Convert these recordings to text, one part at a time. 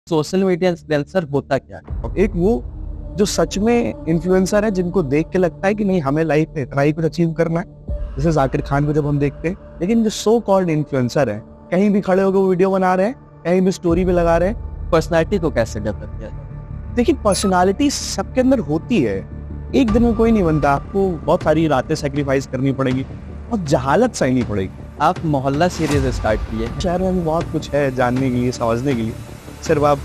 Social media influencer होता क्या है? एक वो जो सच में इन्फ्लुएंसर है, जिनको देख के लगता है कि नहीं हमें लाइफ में इतना ही कुछ अचीव करना है, जैसे जाकिर खान को जब हम देखते हैं। लेकिन जो सो कॉल्ड इन्फ्लुएंसर है, कहीं भी खड़े होकर वो वीडियो बना रहे हैं, कहीं भी स्टोरी पे लगा रहे हैं। पर्सनैलिटी को कैसे डेवलप किया जाए? देखिए, पर्सनालिटी सबके अंदर होती है, एक दिन में कोई नहीं बनता। आपको बहुत सारी रातें सेक्रीफाइस करनी पड़ेगी और जहालत सहनी पड़ेगी। आप मोहल्ला सीरीज स्टार्ट किए, शहर में भी बहुत कुछ है जानने के लिए, समझने के लिए। सिर्फ आप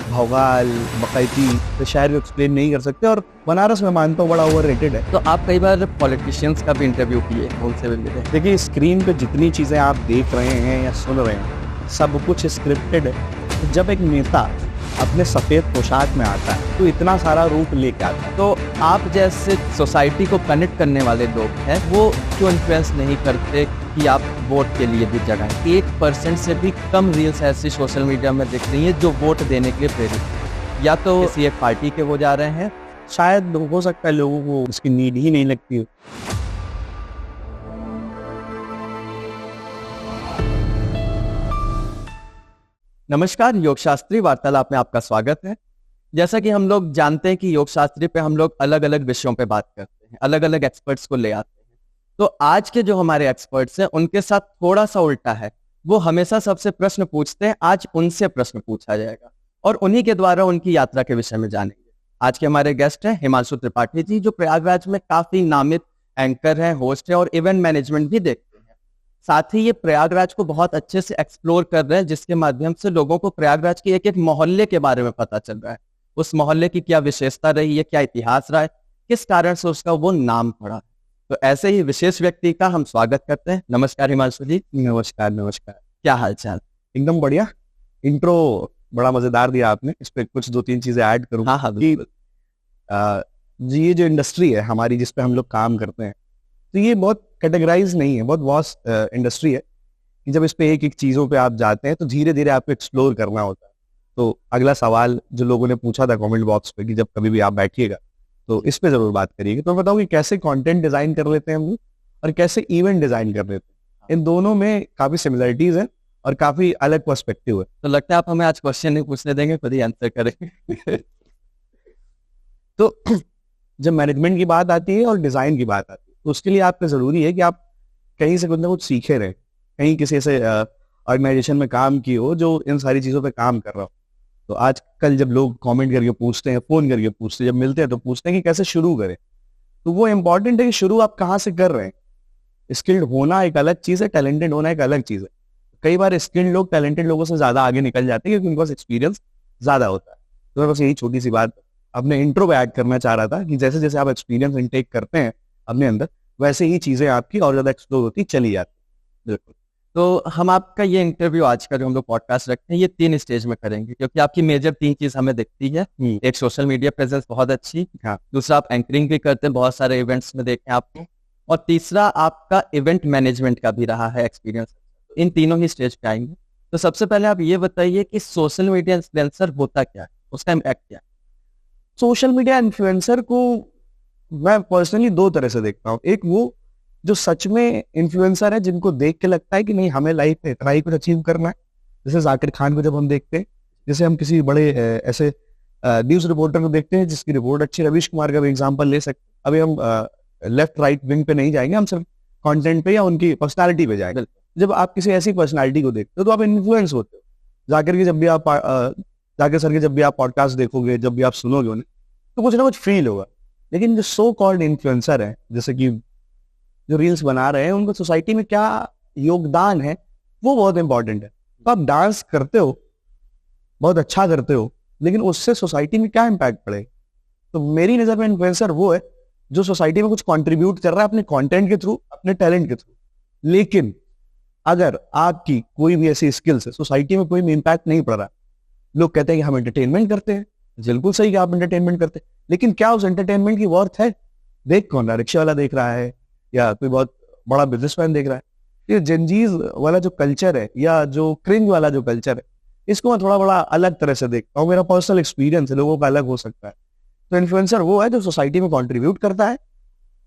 भौगाल बकैती तो शहर को एक्सप्लेन नहीं कर सकते, और बनारस में मानता हूँ बड़ा ओवररेटेड है। तो आप कई बार पॉलिटिशियंस का भी इंटरव्यू किए, उनसे भी मिले। देखिए, स्क्रीन पे जितनी चीज़ें आप देख रहे हैं या सुन रहे हैं, सब कुछ स्क्रिप्टेड है। तो जब एक नेता अपने सफ़ेद पोशाक में आता है तो इतना सारा रूप लेके आता है। तो आप जैसे सोसाइटी को कनेक्ट करने वाले लोग हैं, वो क्यों इन्फ्लुएंस नहीं करते कि आप वोट के लिए भी जगह? 1% से भी कम रील्स ऐसी सोशल मीडिया में दिख रही हैं जो वोट देने के लिए प्रेरित हैं। या तो किसी एक पार्टी के वो जा रहे हैं, शायद हो सकता है लोगों को इसकी नीड ही नहीं लगती हो। नमस्कार, योग शास्त्री वार्तालाप में आपका स्वागत है। जैसा कि हम लोग जानते हैं कि योग शास्त्री पे हम लोग अलग अलग विषयों पे बात करते हैं, अलग अलग एक्सपर्ट्स को ले आते हैं। तो आज के जो हमारे एक्सपर्ट्स हैं, उनके साथ थोड़ा सा उल्टा है। वो हमेशा सबसे प्रश्न पूछते हैं, आज उनसे प्रश्न पूछा जाएगा और उन्हीं के द्वारा उनकी यात्रा के विषय में जानेंगे। आज के हमारे गेस्ट हैं हिमांशु त्रिपाठी जी, जो प्रयागराज में काफी नामित एंकर हैं, होस्ट हैं और इवेंट मैनेजमेंट भी देखते हैं। साथ ही ये प्रयागराज को बहुत अच्छे से एक्सप्लोर कर रहे हैं, जिसके माध्यम से लोगों को प्रयागराज के एक एक मोहल्ले के बारे में पता चल रहा है। उस मोहल्ले की क्या विशेषता रही है, क्या इतिहास रहा है, किस कारण से उसका वो नाम पड़ा। तो ऐसे ही विशेष व्यक्ति का हम स्वागत करते हैं। नमस्कार हिमांशु जी। नमस्कार नमस्कार। क्या हाल चाल? एकदम बढ़िया। इंट्रो बड़ा मजेदार दिया आपने। इस पे कुछ 2-3 चीजें ऐड करूँ। हाँ बिल्कुल। जी, ये जो इंडस्ट्री है हमारी, जिस पे हम लोग काम करते हैं, तो ये बहुत कैटेगराइज नहीं है, बहुत वास्ट इंडस्ट्री है कि जब इस पे एक एक चीजों पे आप जाते हैं तो धीरे धीरे आपको एक्सप्लोर करना होता है। तो अगला सवाल जो लोगों ने पूछा था कमेंट बॉक्स पे कि जब कभी भी आप बैठिएगा तो इस पे जरूर बात करिएगा। तो मैं बताऊँ कि कैसे कंटेंट डिजाइन कर लेते हैं हम लोग और कैसे इवेंट डिजाइन कर लेते हैं। इन दोनों में काफी सिमिलरिटीज हैं और काफी अलग पर्सपेक्टिव है। तो लगता है आप हमें आज क्वेश्चन नहीं पूछने देंगे, खुद ही आंसर करेंगे। तो जब मैनेजमेंट की बात आती है और डिजाइन की बात आती है, तो उसके लिए आपको जरूरी है कि आप कहीं से कुछ ना कुछ सीखे रहे, कहीं किसी ऐसे ऑर्गेनाइजेशन में काम किए हो जो इन सारी चीजों पे काम कर रहा हो। तो आजकल जब लोग कमेंट करके पूछते हैं, फोन करके पूछते हैं, जब मिलते हैं तो पूछते हैं कि कैसे शुरू करें, तो वो इंपॉर्टेंट है कि शुरू आप कहाँ से कर रहे हैं। स्किल्ड होना एक अलग चीज है, टैलेंटेड होना एक अलग चीज है। कई बार स्किल्ड लोग टैलेंटेड लोगों से ज्यादा आगे निकल जाते हैं क्योंकि उनके पास एक्सपीरियंस ज्यादा होता है। तो मैं बस यही छोटी सी बात अपने इंट्रो पे ऐड करना चाह रहा था कि जैसे जैसे आप एक्सपीरियंस इनटेक करते हैं अपने अंदर, वैसे ही चीजें आपकी और ज्यादा एक्सप्लोर होती चली जाती। बिल्कुल। तो हम आपका ये इंटरव्यू आज का जो हम लोग पॉडकास्ट रखते हैं, ये 3 स्टेज में करेंगे, क्योंकि आपकी मेजर 3 चीज हमें दिखती है। एक, सोशल मीडिया प्रेजेंस बहुत अच्छी। हाँ। दूसरा, आप एंकरिंग भी करते हैं, बहुत सारे इवेंट्स में देखे आपको। और तीसरा, आपका इवेंट मैनेजमेंट का भी रहा है एक्सपीरियंस। इन तीनों ही स्टेज पे आएंगे। तो सबसे पहले आप ये बताइए कि सोशल मीडिया इन्फ्लुएंसर होता क्या है, उसका इम्पैक्ट क्या है? सोशल मीडिया इन्फ्लुएंसर को मैं पर्सनली 2 तरह से देखता हूँ। एक वो जो सच में इन्फ्लुएंसर है, जिनको देख के लगता है कि नहीं हमें लाइफ में इतना ही कुछ अचीव करना है, जैसे जाकिर खान को जब हम देखते हैं, जैसे हम किसी बड़े ऐसे न्यूज रिपोर्टर को देखते हैं जिसकी रिपोर्ट अच्छी, रवीश कुमार का भी एग्जाम्पल ले सकते हैं। अभी हम लेफ्ट राइट विंग पे नहीं जाएंगे, हम सिर्फ कंटेंट पे या उनकी पर्सनालिटी पे जाएंगे। जब आप किसी ऐसी पर्सनालिटी को देखते हो तो आप इन्फ्लुएंस होते हो। जाकिर सर के जब भी आप पॉडकास्ट देखोगे, जब भी आप सुनोगे उन्हें, तो कुछ ना कुछ फील होगा। लेकिन जो सो कॉल्ड इन्फ्लुएंसर है, जैसे कि जो रील्स बना रहे हैं, उनको सोसाइटी में क्या योगदान है वो बहुत इंपॉर्टेंट है। तो आप डांस करते हो, बहुत अच्छा करते हो, लेकिन उससे सोसाइटी में क्या इम्पैक्ट पड़ेगा? तो मेरी नजर में इन्फ्लुएंसर वो है जो सोसाइटी में कुछ कंट्रीब्यूट कर रहा है अपने कंटेंट के थ्रू, अपने टैलेंट के थ्रू। लेकिन अगर आपकी कोई भी ऐसी स्किल्स है, सोसाइटी में कोई भी इम्पैक्ट नहीं पड़ रहा, लोग कहते हैं कि हम एंटरटेनमेंट करते हैं। बिल्कुल सही कि आप एंटरटेनमेंट करते हैं, लेकिन क्या उस एंटरटेनमेंट की वर्थ है? देख कौन रहा? रिक्शा वाला देख रहा है या कोई बहुत बड़ा बिजनेसमैन देख रहा है? ये जेनजीज वाला जो कल्चर है या जो क्रिंज वाला जो कल्चर है, इसको मैं थोड़ा बड़ा अलग तरह से देखता हूँ। मेरा पर्सनल एक्सपीरियंस है, लोगों का अलग हो सकता है। तो इन्फ्लुएंसर वो है जो सोसाइटी में कंट्रीब्यूट करता है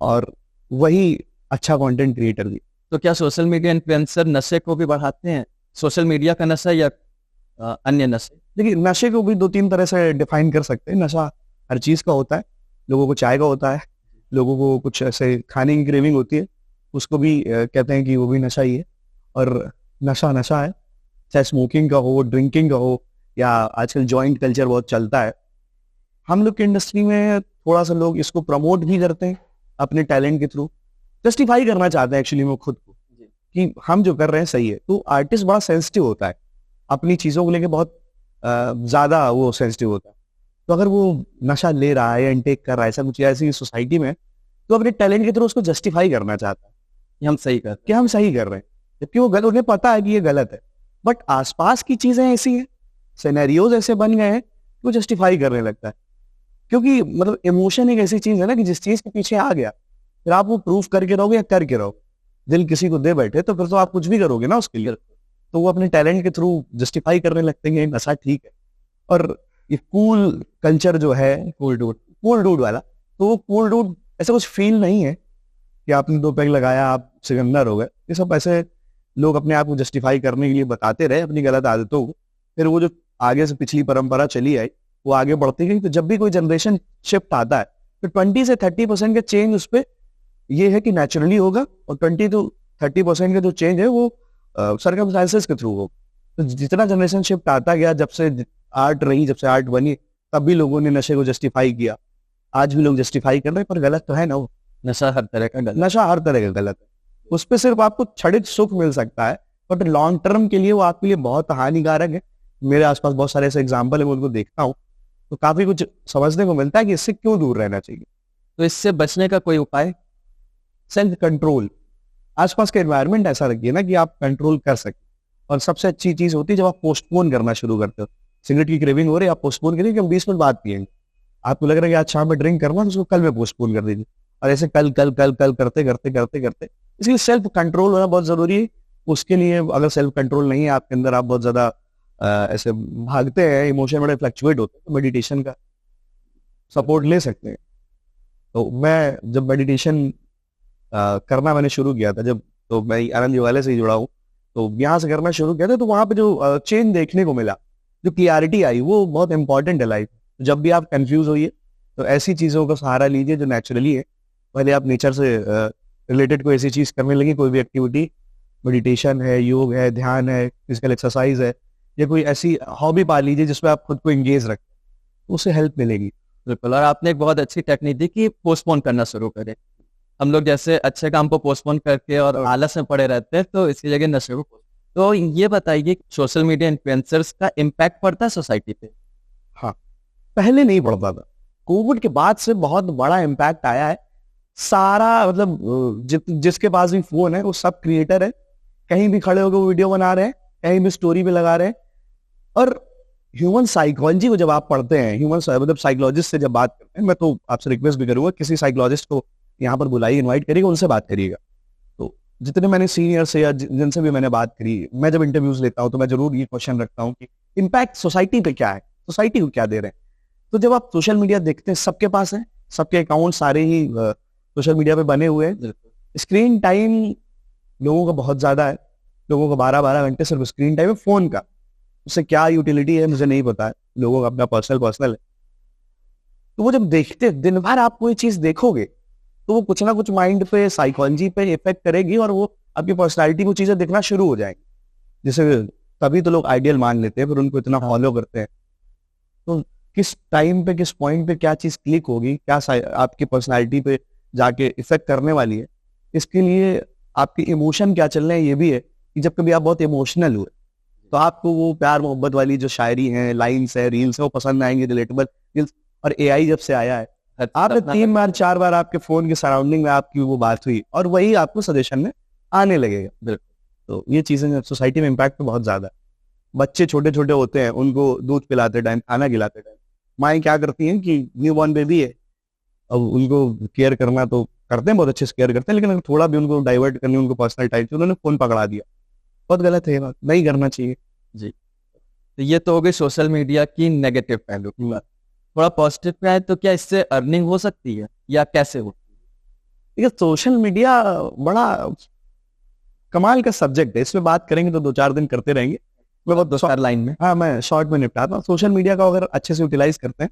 और वही अच्छा कंटेंट क्रिएटर भी। तो क्या सोशल मीडिया इन्फ्लुएंसर नशे को भी बढ़ाते हैं? सोशल मीडिया का नशा या अन्य नशे? देखिए नशे को भी 2-3 तरह से डिफाइन कर सकते हैं। नशा हर चीज का होता है, लोगों को चाय का होता है, लोगों को कुछ ऐसे खाने की क्रेविंग होती है, उसको भी कहते हैं कि वो भी नशा ही है। और नशा नशा है, चाहे स्मोकिंग का हो, ड्रिंकिंग का हो, या आजकल जॉइंट कल्चर बहुत चलता है। हम लोग की इंडस्ट्री में थोड़ा सा लोग इसको प्रमोट भी करते हैं अपने टैलेंट के थ्रू, जस्टिफाई करना चाहते हैं एक्चुअली में खुद को कि हम जो कर रहे हैं सही है। तो आर्टिस्ट बड़ा सेंसिटिव होता है, अपनी चीजों को लेके बहुत ज्यादा वो सेंसिटिव होता है। तो अगर वो नशा ले रहा है या इनटेक कर रहा है ऐसा कुछ ऐसी सोसाइटी में, तो अपने टैलेंट के थ्रू उसको जस्टिफाई करना चाहता है कि हम सही कर कि हम सही कर रहे हैं, जबकि वो गलत, उन्हें पता है कि ये गलत है। बट आसपास की चीजें ऐसी हैं, सिनेरियोज ऐसे बन गए हैं कि वो जस्टिफाई करने लगता है। क्योंकि मतलब इमोशन एक ऐसी चीज है ना कि जिस चीज के पीछे आ गया, फिर आप वो प्रूफ करके रहोगे या करके रहोगे, दिल किसी को दे बैठे तो फिर तो आप कुछ भी करोगे ना उसके लिए। तो वो अपने टैलेंट के थ्रू जस्टिफाई करने लगते हैं कि नशा ठीक है। और ये कूल कल्चर जो है, कूल डूड वाला, तो वो कूल डूड ऐसा कुछ फील नहीं है कि आपने 2 पैग लगाया आप सिकंदर हो गए। ये सब ऐसे लोग अपने आप को जस्टिफाई करने के लिए बताते रहे अपनी गलत आदतों को, फिर वो जो आगे से पिछली परंपरा चली आई वो आगे बढ़ती गई। तो जब भी कोई जनरेशन शिफ्ट आता है तो 20 से 30% का चेंज उस पर ये है कि नेचुरली होगा, और 20 to 30% का जो चेंज है वो सर्कमस्टांसेस के थ्रू होगा। तो जितना जनरेशन शिफ्ट आता गया, जब से आर्ट रही, जब से आर्ट बनी, तब भी लोगों ने नशे को जस्टिफाई किया, आज भी लोग जस्टिफाई कर रहे हैं, पर गलत तो है ना वो। नशा हर तरह का गलत, नशा हर तरह का गलत है, उस पर सिर्फ आपको क्षणिक सुख मिल सकता है, बट लॉन्ग टर्म के लिए वो आपके लिए बहुत हानिकारक है। मेरे आसपास बहुत सारे ऐसे एग्जाम्पल है, मैं उनको देखता हूँ तो काफी कुछ समझने को मिलता है कि इससे क्यों दूर रहना चाहिए। तो इससे बचने का कोई उपाय? सेल्फ कंट्रोल, आसपास का एनवायरनमेंट ऐसा रखिए ना कि आप कंट्रोल कर सके। और सबसे अच्छी चीज होती है जब आप पोस्टपोन करना शुरू करते हो। सिगरेट की क्रेविंग हो रही है, आप पोस्टपोन करिए कि हम 20 मिनट बाद पिएंगे। आपको लग रहा है कि आज शाम में ड्रिंक करना, तो उसको कल में पोस्टपोन कर दीजिए, और ऐसे कल कल कल कल करते करते करते करते। इसलिए सेल्फ कंट्रोल होना बहुत जरूरी है। उसके लिए अगर सेल्फ कंट्रोल नहीं है आपके अंदर, आप बहुत ज्यादा ऐसे भागते हैं, इमोशन बड़े फ्लक्चुएट होते हैं, तो मेडिटेशन का सपोर्ट ले सकते हैं। तो मैं जब मेडिटेशन करना मैंने शुरू किया था, जब तो मैं आनंद योगालय से ही जुड़ा हूँ, तो यहाँ से करना शुरू किया था, तो वहां पे जो चेंज देखने को मिला, जो क्लियरिटी आई, वो बहुत इंपॉर्टेंट है लाइफ। जब भी आप कंफ्यूज होइए तो ऐसी चीजों का सहारा लीजिए जो नेचुरली है। पहले आप नेचर से रिलेटेड कोई ऐसी चीज करने लगी, कोई भी एक्टिविटी, मेडिटेशन है, योग है, ध्यान है, फिजिकल एक्सरसाइज है, या कोई ऐसी हॉबी पा लीजिए जिसमें आप खुद को एंगेज रखें, तो उससे हेल्प मिलेगी। बिल्कुल। और आपने एक बहुत अच्छी टेक्निक दी कि पोस्टपोन करना शुरू करें। हम लोग जैसे अच्छे काम को पोस्टपोन करके और आलस में पड़े रहते हैं, तो इसकी जगह नशे को। तो ये बताइए, सोशल मीडिया इन्फ्लुएंसर्स का इम्पैक्ट पड़ता है सोसाइटी पे? हाँ, पहले नहीं पड़ता था, कोविड के बाद से बहुत बड़ा इम्पैक्ट आया है। सारा मतलब जिसके पास भी फोन है वो सब क्रिएटर है, कहीं भी खड़े होकर वीडियो बना रहे हैं, कहीं भी स्टोरी पे लगा रहे हैं। और ह्यूमन साइकोलॉजी को जब आप पढ़ते हैं, मतलब साइकोलॉजिस्ट से जब बात करते हैं, मैं तो आपसे रिक्वेस्ट भी करूंगा किसी साइकोलॉजिस्ट को यहाँ पर बुलाइए, इनवाइट करिएगा, उनसे बात करिएगा। तो जितने मैंने सीनियर से या जिनसे भी मैंने बात करी, मैं जब इंटरव्यूज लेता हूँ तो मैं जरूर ये क्वेश्चन रखता हूँ कि इम्पैक्ट सोसाइटी पे क्या है, सोसाइटी को क्या दे रहे हैं। तो जब आप सोशल मीडिया देखते हैं, सबके पास है, सबके अकाउंट सारे ही सोशल मीडिया पे बने हुए हैं। स्क्रीन टाइम लोगों का बहुत ज्यादा है, लोगों का 12-12 घंटे सिर्फ स्क्रीन टाइम है फोन का। उससे क्या यूटिलिटी है मुझे नहीं पता है, लोगों का अपना पर्सनल है। तो वो जब देखते, दिन भर आप कोई चीज देखोगे तो वो कुछ ना कुछ माइंड पे, साइकोलॉजी पे इफेक्ट करेगी, और वो आपकी पर्सनालिटी को चीजें दिखना शुरू हो जाएंगी। जैसे तभी तो लोग आइडियल मान लेते हैं, फिर उनको इतना फॉलो करते हैं। तो किस टाइम पे, किस पॉइंट पे क्या चीज क्लिक होगी, क्या आपकी पर्सनालिटी पे जाके इफेक्ट करने वाली है, इसके लिए आपके इमोशन क्या चल रहे हैं ये भी है। कि जब कभी आप बहुत इमोशनल हुए तो आपको वो प्यार मोहब्बत वाली जो शायरी है, लाइन्स है, रील्स है, वो पसंद आएंगे, रिलेटेबल रील्स। और एआई जब से आया है, आपने 3 बार 4 बार आपके फोन के सराउंडिंग में आपकी वो बात हुई, और वही आपको सजेशन में आने लगेगा। बिल्कुल। तो ये चीजें सोसाइटी में इम्पैक्ट तो बहुत ज्यादा है। बच्चे छोटे छोटे होते हैं, उनको दूध पिलाते टाइम, खाना खिलाते टाइम माएँ क्या करती हैं कि न्यू बॉर्न बेबी है, अब उनको केयर करना तो करते हैं, बहुत अच्छे से केयर करते हैं, लेकिन अगर थोड़ा भी उनको डाइवर्ट करनी, उनको पर्सनल टाइम से उन्होंने फोन पकड़ा दिया, बहुत गलत है, ये बात नहीं करना चाहिए। जी, तो ये तो हो गई सोशल मीडिया की नेगेटिव पहलू की बात। थोड़ा पॉजिटिव पे है, तो क्या इससे अर्निंग हो सकती है या कैसे होती है? देखिए, सोशल मीडिया बड़ा कमाल का सब्जेक्ट है, इसमें बात करेंगे तो 2-4 दिन करते रहेंगे, मैं बहुत दो चार लाइन में। हाँ, मैं शॉर्ट में निपटाता हूँ। सोशल मीडिया का अगर अच्छे से यूटिलाइज करते हैं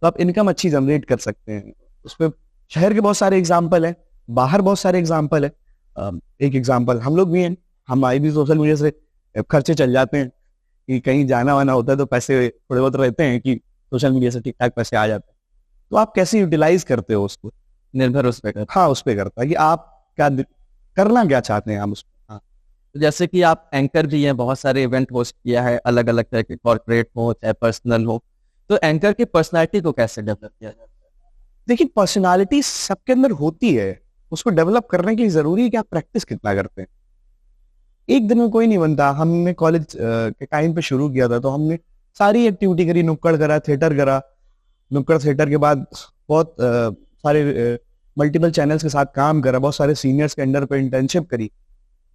तो आप इनकम अच्छी जनरेट कर सकते हैं। उस पर शहर के बहुत सारे एग्जाम्पल है, बाहर बहुत सारे एग्जाम्पल है। एक एग्जाम्पल हम लोग भी हैं, हमारे भी सोशल मीडिया से खर्चे चल जाते हैं कि कहीं जाना वाना होता है तो पैसे थोड़े बहुत रहते हैं कि सोशल मीडिया से ठीक ठाक पैसे आ जाते हैं। तो आप कैसे यूटिलाइज करते हो उसको, निर्भर उस पर करता हाँ उस पर करता है कि आप क्या करना क्या चाहते हैं आप उसमें। हाँ, तो जैसे कि आप एंकर भी हैं, बहुत सारे इवेंट होस्ट किया है, अलग अलग तरह के, कॉर्पोरेट हो चाहे पर्सनल हो, तो एंकर की पर्सनालिटी को कैसे डेवलप किया जाता है? देखिए, पर्सनालिटी सबके अंदर होती है, उसको डेवलप करने के लिए जरूरी है कि आप प्रैक्टिस कितना करते हैं। एक दिन में कोई नहीं बनता। हमने कॉलेज के टाइम पे शुरू किया था तो हमने सारी एक्टिविटी करी, नुक्कड़ करा, थिएटर करा, नुक्कड़ थिएटर के बाद बहुत सारे मल्टीपल चैनल्स के साथ काम करा, बहुत सारे सीनियर्स के अंडर पे इंटर्नशिप करी।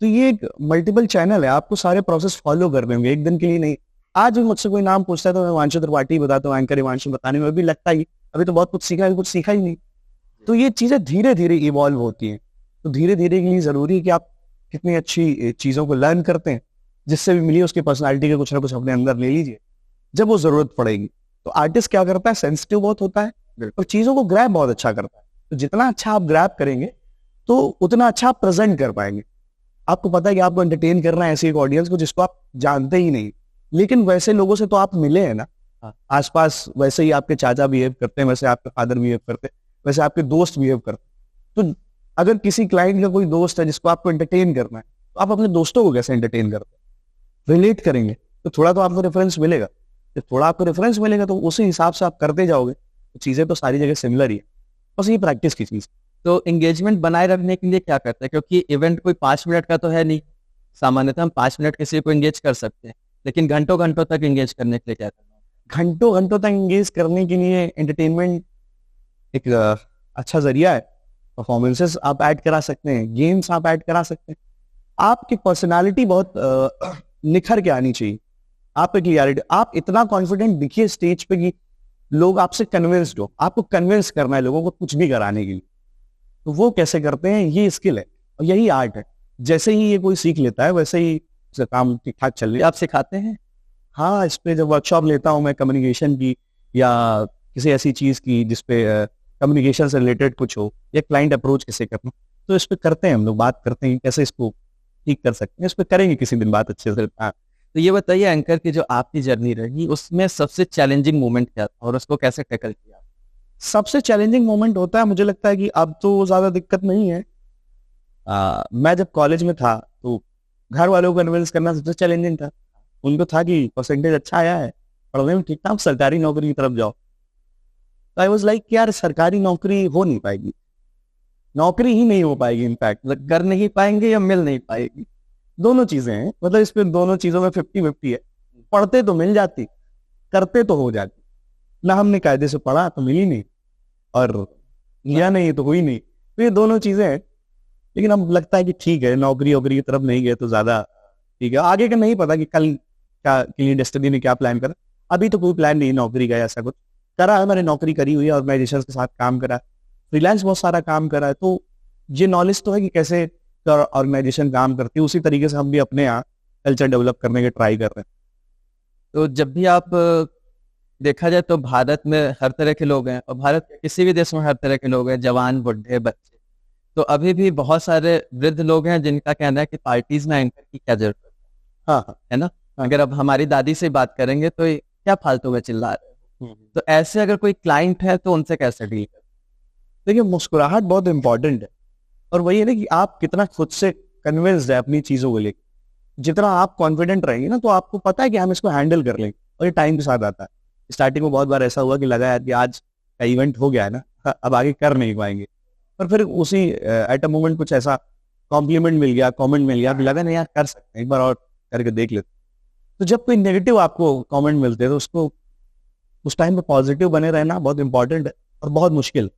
तो ये एक मल्टीपल चैनल है, आपको सारे प्रोसेस फॉलो करने होंगे, एक दिन के लिए नहीं। आज भी मुझसे कोई नाम पूछता है तो मैं हिमांशु त्रिपाठी बताता हूँ, एंकर हिमांशु बताने में भी लगता ही अभी तो बहुत कुछ सीखा है, कुछ सीखा ही नहीं। तो ये चीजें धीरे धीरे इवॉल्व होती हैं। तो धीरे धीरे के लिए जरूरी है कि आप कितनी अच्छी चीजों को लर्न करते हैं, जिससे भी मिली उसकी पर्सनालिटी के कुछ ना कुछ अपने अंदर ले लीजिए जब वो जरूरत पड़ेगी। तो आर्टिस्ट क्या करता है, सेंसिटिव बहुत होता है और चीजों को ग्रैब बहुत अच्छा करता है। तो जितना अच्छा आप ग्रैब करेंगे तो उतना अच्छा आप प्रेजेंट कर पाएंगे। आपको पता है कि आपको एंटरटेन करना है ऐसी एक ऑडियंस को जिसको आप जानते ही नहीं, लेकिन वैसे लोगों से तो आप मिले हैं ना। आसपास वैसे ही आपके चाचा बिहेव करते हैं, वैसे आपके फादर बिहेव करते हैं, वैसे आपके दोस्त बिहेव करते हैं। तो अगर किसी क्लाइंट का कोई दोस्त है जिसको आपको एंटरटेन करना है, तो आप अपने दोस्तों को कैसे एंटरटेन करते हैं, रिलेट करेंगे तो थोड़ा तो आपको रेफरेंस मिलेगा। जब थोड़ा आपको रेफरेंस मिलेगा तो उसी हिसाब से आप करते जाओगे। तो चीजें तो सारी जगह सिमिलर ही है, बस ये प्रैक्टिस की चीज। तो एंगेजमेंट बनाए रखने के लिए क्या करते हैं? क्योंकि इवेंट कोई 5 मिनट का तो है नहीं, सामान्यतः हम 5 मिनट किसी को एंगेज कर सकते हैं, लेकिन घंटों घंटों तक एंगेज करने के लिए क्या करना है? घंटों घंटों तक एंगेज करने के लिए एंटरटेनमेंट एक अच्छा जरिया है। परफॉर्मेंसेस आप ऐड करा सकते हैं, गेम्स आप ऐड करा सकते हैं। आपकी पर्सनालिटी बहुत निखर के आनी चाहिए, आप पे क्लियरिटी। आप इतना कॉन्फिडेंट दिखिए स्टेज पे कि लोग आपसे कन्विंस्ड हो। आपको कन्विंस करना है लोगों को कुछ भी कराने के लिए। तो वो कैसे करते हैं, ये स्किल है और यही आर्ट है। जैसे ही ये कोई सीख लेता है वैसे ही उसका काम ठीक ठाक चल रही है। आप सिखाते हैं? हाँ, इस पे जब वर्कशॉप लेता हूँ मैं कम्युनिकेशन की या किसी ऐसी चीज की जिसपे कम्युनिकेशन से रिलेटेड कुछ हो, या क्लाइंट अप्रोच कैसे करना, तो इस पे करते हैं हम लोग, बात करते हैं कैसे इसको ठीक कर सकते हैं। इस पे करेंगे किसी दिन बात अच्छे से। हाँ। तो ये बताइए, एंकर की जो आपकी जर्नी रही उसमें सबसे चैलेंजिंग मोमेंट क्या था और उसको कैसे टैकल किया? सबसे चैलेंजिंग मोमेंट होता है, मुझे लगता है कि अब तो ज्यादा दिक्कत नहीं है। मैं जब कॉलेज में था तो घर वालों को कन्विंस करना सबसे चैलेंजिंग था। उनको था कि परसेंटेज अच्छा आया है, पढ़ने में ठीक था, सरकारी नौकरी की तरफ जाओ। तो आई वाज लाइक यार सरकारी नौकरी हो नहीं पाएगी, नौकरी ही नहीं हो पाएगी। इनफैक्ट कर नहीं पाएंगे या मिल नहीं पाएगी, दोनों चीजें हैं। मतलब इस पे दोनों चीजों में 50-50 है। पढ़ते तो मिल जाती, करते तो हो जाती ना। हमने कायदे से पढ़ा तो मिली नहीं, और लिया नहीं तो हुई नहीं। तो ये दोनों चीजें हैं। लेकिन अब लगता है कि ठीक है, नौकरी वोकरी की तरफ नहीं गए तो ज्यादा ठीक है। आगे का नहीं पता कि कल क्या के लिए डेस्टिनी ने क्या प्लान करा। अभी तो कोई प्लान नहीं नौकरी का, ऐसा कुछ करा है। मैंने नौकरी करी हुई है, ऑर्गेनाइजेशन के साथ काम करा, फ्रीलांस बहुत सारा काम करा है। तो ये नॉलेज तो है कि कैसे ऑर्गेनाइजेशन काम करती है। उसी तरीके से हम भी अपने यहाँ कल्चर डेवलप करने के ट्राई कर रहे हैं। तो जब भी आप देखा जाए तो भारत में हर तरह के लोग हैं, और भारत के किसी भी देश में हर तरह के लोग हैं, जवान बुढ़े बच्चे। तो अभी भी बहुत सारे वृद्ध लोग हैं जिनका कहना है कि पार्टीज में एंकर की क्या जरूरत है। हाँ, है ना? अगर अब हमारी दादी से बात करेंगे तो ये क्या फालतू में चिल्ला रहे हो। तो ऐसे अगर कोई क्लाइंट है तो उनसे कैसे डील करें? देखिए, मुस्कुराहट बहुत इंपॉर्टेंट है। और वही है ना कि आप कितना खुद से कन्विंस्ड है अपनी चीजों को लेकर। जितना आप कॉन्फिडेंट रहेंगे ना, तो आपको पता है कि हम इसको हैंडल कर लेंगे, और ये टाइम के साथ आता है। स्टार्टिंग में बहुत बार ऐसा हुआ कि लगा यार कि आज का इवेंट हो गया है ना, अब आगे कर नहीं पाएंगे। पर फिर उसी एट अ मोमेंट कुछ ऐसा कॉम्प्लीमेंट मिल गया, कमेंट मिल गया, लगा नहीं यार कर सकते हैं, एक बार और करके देख लेते। तो जब कोई नेगेटिव आपको कमेंट मिलते हैं तो उसको उस टाइम पे पॉजिटिव बने रहना बहुत इंपॉर्टेंट है, और बहुत मुश्किल।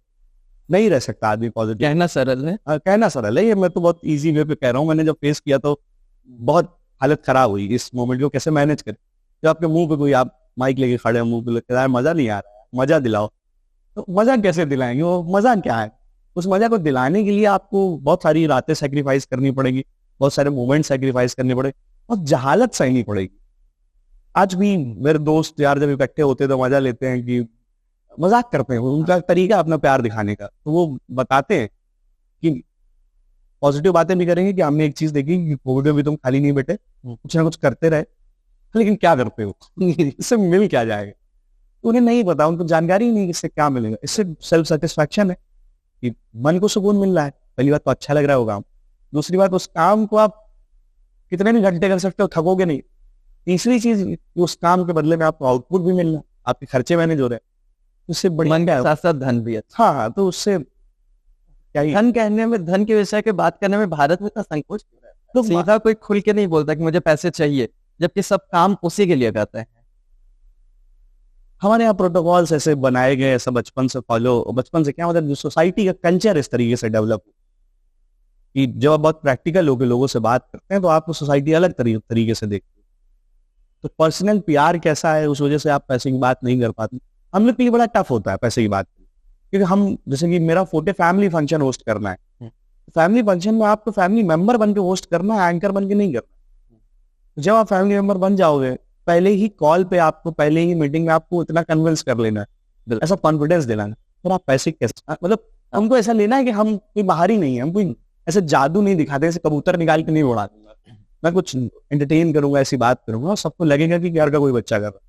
नहीं रह सकता आदमी पॉजिटिव। कहना सरल है। कहना सरल है, ये मैं तो बहुत इजी वे पे कह रहा हूँ। मैंने जब फेस किया तो बहुत हालत खराब हुई इस मोमेंट को कैसे मैनेज करें। जब आपके मुंह पे कोई, आप माइक लेके खड़े हो, मुंह पे लगता है मजा नहीं आ रहा है, मजा दिलाओ। तो मजा कैसे दिलाएंगे, वो मजा क्या है? उस मजा को दिलाने के लिए आपको बहुत सारी रातें सेक्रीफाइस करनी पड़ेगी, बहुत सारे मोमेंट सेक्रीफाइस करने पड़ेंगे, और जहालत सहनी पड़ेगी। आज भी मेरे दोस्त यार जब इकट्ठे होते तो मजा लेते हैं कि मजाक करते हैं, उनका तरीका अपना प्यार दिखाने का, तो वो बताते हैं कि पॉजिटिव बातें भी करेंगे कि हमने एक चीज देखी कि कोविड में भी तुम खाली नहीं बैठे, कुछ ना कुछ करते रहे, लेकिन क्या करते हो इससे मिल क्या जाएगा? तो उन्हें नहीं पता, उनको जानकारी ही नहीं इससे क्या मिलेगा। इससे सेल्फ सेटिस्फैक्शन है कि मन को सुकून मिल रहा है, पहली बात तो अच्छा लग रहा है वो काम, दूसरी बात उस काम को आप कितने भी घंटे कर सकते हो, थकोगे नहीं, तीसरी चीज उस काम के बदले में आपको आउटपुट भी मिल रहा है, आपके खर्चे मैनेज हो रहे हैं, उससे बढ़िया मन क्या के है? साथ साथ धन भी है। हाँ, तो उससे क्या ही धन कहने में, धन के विषय के बात करने में भारत में इतना संकोच क्यों रहता है? तो सीधा कोई खुल के नहीं बोलता कि मुझे पैसे चाहिए, जबकि सब काम उसी के लिए करते हैं। हमारे यहाँ प्रोटोकॉल्स ऐसे बनाए गए, ऐसा बचपन से फॉलो, बचपन से क्या मतलब सोसाइटी का कल्चर इस तरीके से डेवलप कि जब आप बहुत प्रैक्टिकल होकर लोगों से बात करते हैं तो आपको सोसाइटी अलग तरीके से देखती है। तो पर्सनल प्यार कैसा है, उस वजह से आप पैसे की बात नहीं कर पाते। हम लोग के लिए बड़ा टफ होता है पैसे की बात, क्योंकि हम जैसे कि मेरा फोटे फैमिली फंक्शन होस्ट करना है, फैमिली फंक्शन में आपको फैमिली मेंबर बन के होस्ट करना है, एंकर बन के नहीं करना। जब आप फैमिली मेंबर बन जाओगे, पहले ही कॉल पे आपको, पहले ही मीटिंग में आपको इतना कन्विंस कर लेना है, ऐसा कॉन्फिडेंस दिलाना है, फिर आप पैसे कैसे, मतलब हमको ऐसा लेना है कि हम कोई बाहरी नहीं है, हम कोई ऐसे जादू नहीं दिखाते, ऐसे कबूतर निकाल के नहीं उड़ा दूंगा, मैं कुछ एंटरटेन करूंगा, ऐसी बात करूंगा और सबको लगेगा कि घर का कोई बच्चा कर रहा है,